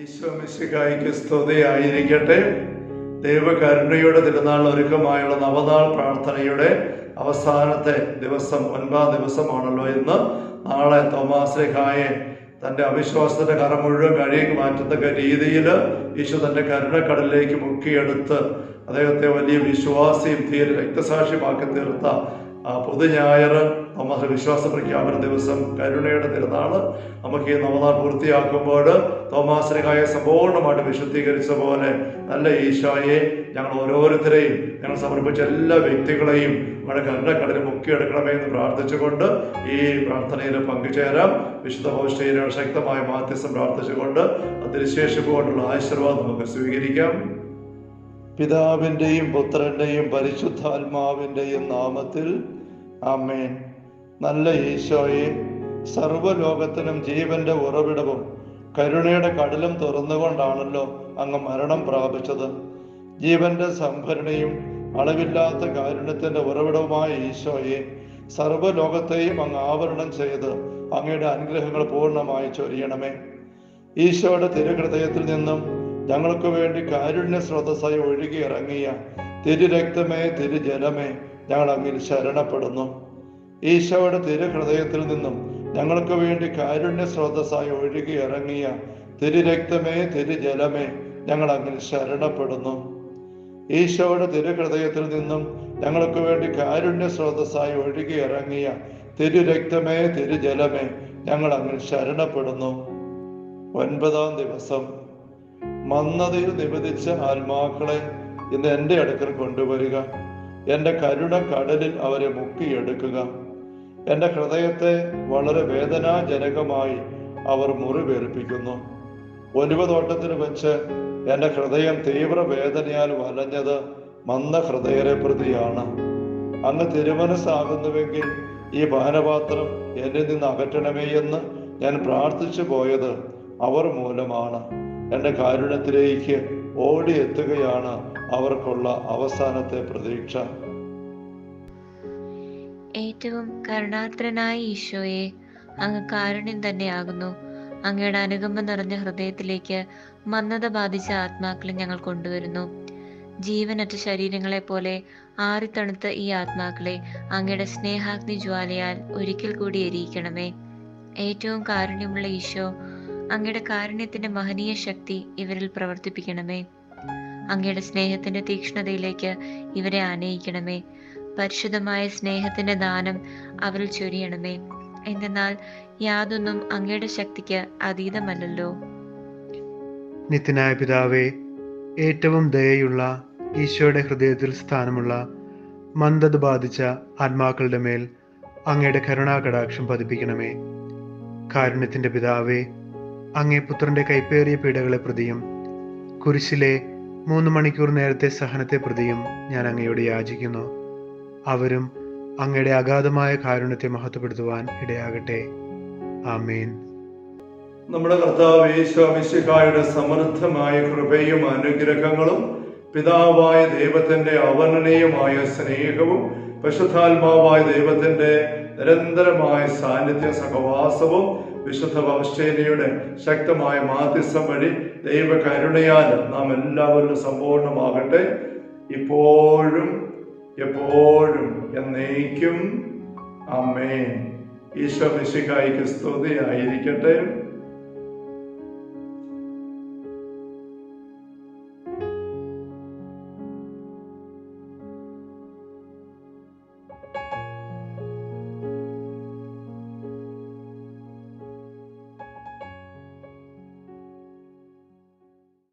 ഈശോ മിശിഹായ്ക്ക് സ്തുതിയായിരിക്കട്ടെ. ദൈവകരുണയുടെ തിരുനാൾ ഒരുക്കമായുള്ള നവനാൾ പ്രാർത്ഥനയുടെ അവസാനത്തെ ദിവസം 9-ാം ദിവസമാണല്ലോ ഇന്ന്. നാളെ തോമാശ്ലീഹായെ തൻ്റെ അവിശ്വാസത്തിന്റെ കറ മുഴുവൻ കഴുകി മാറ്റത്തക്ക രീതിയിൽ ഈശോ തൻ്റെ കരുണക്കടലിലേക്ക് മുക്കിയെടുത്ത് അദ്ദേഹത്തെ വലിയ വിശ്വാസിയും ധീര രക്തസാക്ഷിയുമാക്കി തീർത്ത പൊതുഞായർ നമ്മുടെ വിശ്വാസ പ്രഖ്യാപന ദിവസം, കരുണയുടെ തിരുനാള്. നമുക്ക് ഈ നവനാൾ പൂർത്തിയാക്കുമ്പോൾ തോമാശ്ലീഹായെ സമ്പൂർണ്ണമായിട്ട് വിശുദ്ധീകരിച്ച പോലെ നല്ല ഈശോയെ ഞങ്ങൾ ഓരോരുത്തരെയും, ഞങ്ങൾ സമർപ്പിച്ച എല്ലാ വ്യക്തികളെയും നമ്മുടെ കരുണക്കടലിൽ മുക്കിയെടുക്കണമേ എന്ന് പ്രാർത്ഥിച്ചുകൊണ്ട് ഈ പ്രാർത്ഥനയിൽ പങ്കുചേരാം. വിശുദ്ധ പൗഷ്ഠികയുടെ ശക്തമായ മാധ്യസ്ഥം പ്രാർത്ഥിച്ചുകൊണ്ട് അതിശേഷിപ്പുകൊണ്ടുള്ള ആശീർവാദം നമുക്ക് സ്വീകരിക്കാം. പിതാവിൻ്റെയും പുത്രൻ്റെയും പരിശുദ്ധാത്മാവിൻ്റെയും നാമത്തിൽ ആമേൻ. നല്ല ഈശോയെ, സർവ്വലോകത്തിനും ജീവന്റെ ഉറവിടവും കരുണയുടെ കടലും തുറന്നുകൊണ്ടാണല്ലോ അങ്ങ് മരണം പ്രാപിച്ചത്. ജീവന്റെ സംഭരണിയും അളവില്ലാത്ത കാരുണ്യത്തിന്റെ ഉറവിടവുമായ ഈശോയെ, സർവ്വലോകത്തെയും അങ്ങ് ആവരണം ചെയ്ത് അങ്ങയുടെ അനുഗ്രഹങ്ങൾ പൂർണ്ണമായി ചൊരിയണമേ. ഈശോയുടെ തിരുഹൃദയത്തിൽ നിന്നും ഞങ്ങൾക്ക് വേണ്ടി കാരുണ്യ സ്രോതസ്സായി ഒഴുകി ഇറങ്ങിയ തിരുരക്തമേ, തിരുജലമേ, ഞങ്ങൾ അങ്ങിൽ ശരണപ്പെടുന്നു. ഈശോയുടെ തിരുഹൃദയത്തിൽ നിന്നും ഞങ്ങൾക്ക് വേണ്ടി കാരുണ്യ സ്രോതസ്സായി ഒഴുകി ഇറങ്ങിയ തിരുരക്തമേ, തിരുജലമേ, ഞങ്ങൾ അങ്ങിൽ ശരണപ്പെടുന്നു. ഈശോയുടെ തിരുഹൃദയത്തിൽ നിന്നും ഞങ്ങൾക്ക് വേണ്ടി കാരുണ്യ സ്രോതസ്സായി ഒഴുകി ഇറങ്ങിയ തിരുരക്തമേ, തിരുജലമേ, ഞങ്ങൾ അങ്ങിൽ ശരണപ്പെടുന്നു. 9-ാം ദിവസം. മന്ദതയിൽ നിബന്ധിച്ച ആത്മാക്കളെ ഇന്ന് എൻ്റെ അടുക്കൽ കൊണ്ടുവരിക. എൻ്റെ കരുണ കടലിൽ അവരെ മുക്കിയെടുക്കുക. എൻ്റെ ഹൃദയത്തെ വളരെ വേദനാജനകമായി അവർ മുറിവേൽപ്പിക്കുന്നു. ഒലിവതോട്ടത്തിൽ വെച്ച് എൻ്റെ ഹൃദയം തീവ്ര വേദനയാൽ വലഞ്ഞത് മന്ദഹൃദയരെ പ്രതിയാണ്. അങ്ങ് തിരുമനസ്സാകുന്നുവെങ്കിൽ ഈ പാനപാത്രം എന്നിൽ നിന്ന് അകറ്റണമേ എന്ന് ഞാൻ പ്രാർത്ഥിച്ചു പോയത് അവർ മൂലമാണ്. എൻ്റെ കാരുണ്യത്തിലേക്ക് ഓടിയെത്തുകയാണ് അവർക്കുള്ള അവസാനത്തെ പ്രതീക്ഷ. ഏറ്റവും കരുണാർദ്രനായ ഈശോയെ, അങ്ങ് കാരുണ്യം തന്നെയാകുന്നു. അങ്ങയുടെ അനുകമ്പ നിറഞ്ഞ ഹൃദയത്തിലേക്ക് മന്ദത ബാധിച്ച ആത്മാക്കളെ ഞങ്ങൾ കൊണ്ടുവരുന്നു. ജീവനറ്റ ശരീരങ്ങളെ പോലെ ആറിത്തണുത്ത ഈ ആത്മാക്കളെ അങ്ങയുടെ സ്നേഹാഗ്നി ജ്വാലയാൽ ഒരിക്കൽ കൂടി എരിയിക്കണമേ. ഏറ്റവും കാരുണ്യമുള്ള ഈശോ, അങ്ങയുടെ കാരുണ്യത്തിന്റെ മഹനീയ ശക്തി ഇവരിൽ പ്രവർത്തിപ്പിക്കണമേ. അങ്ങയുടെ സ്നേഹത്തിന്റെ തീക്ഷ്ണതയിലേക്ക് ഇവരെ ആനയിക്കണമേ. പരിശുദ്ധമായ സ്നേഹത്തിന്റെ ദാനം അവരിൽ ചൊരിയണമേ. എന്തെന്നാൽ യാതൊന്നും അങ്ങയുടെ ശക്തിക്ക് അതീതമല്ലല്ലോ. നിത്യനായ പിതാവേ, ഏറ്റവും ദയയുള്ള ഈശോയുടെ ഹൃദയത്തിൽ സ്ഥാനമുള്ള മന്ദത ബാധിച്ച ആത്മാക്കളുടെ മേൽ അങ്ങയുടെ കരുണാകടാക്ഷം പതിപ്പിക്കണമേ. കാരുണ്യത്തിന്റെ പിതാവേ, അങ്ങേ പുത്രന്റെ കൈപ്പേറിയ പീഡകളെ പ്രതിയും കുരിശിലെ 3 മണിക്കൂർ നേരത്തെ സഹനത്തെ പ്രതിയും ഞാൻ അങ്ങയോട് യാചിക്കുന്നു. അവരും അങ്ങയുടെ അഗാധമായ കാരുണ്യത്തെ മഹത്വപ്പെടുത്തുവാൻ ഇടയാകട്ടെ. ആമേൻ. നമ്മുടെ കർത്താവ് ഈശോ മിശിഹായുടെ സമൃദ്ധമായ കൃപയും അനുഗ്രഹങ്ങളും പിതാവായ ദൈവത്തിന്റെ അവർണ്ണനീയമായ സ്നേഹവും പരിശുദ്ധാത്മാവായ ദൈവത്തിന്റെ നിരന്തരമായ സാന്നിധ്യ സഹവാസവും വിശുദ്ധ പൗഷ്ഠികയുടെ ശക്തമായ മാധ്യസ്ഥം വഴി ദൈവ കരുണയാൽ നാം എല്ലാവരിലും സമ്പൂർണ്ണമാകട്ടെ, ഇപ്പോഴും എപ്പോഴും എന്നേക്കും. ആമേൻ. ഈശോ മിശിഹായ്ക്ക് സ്തുതിയായിരിക്കട്ടെ.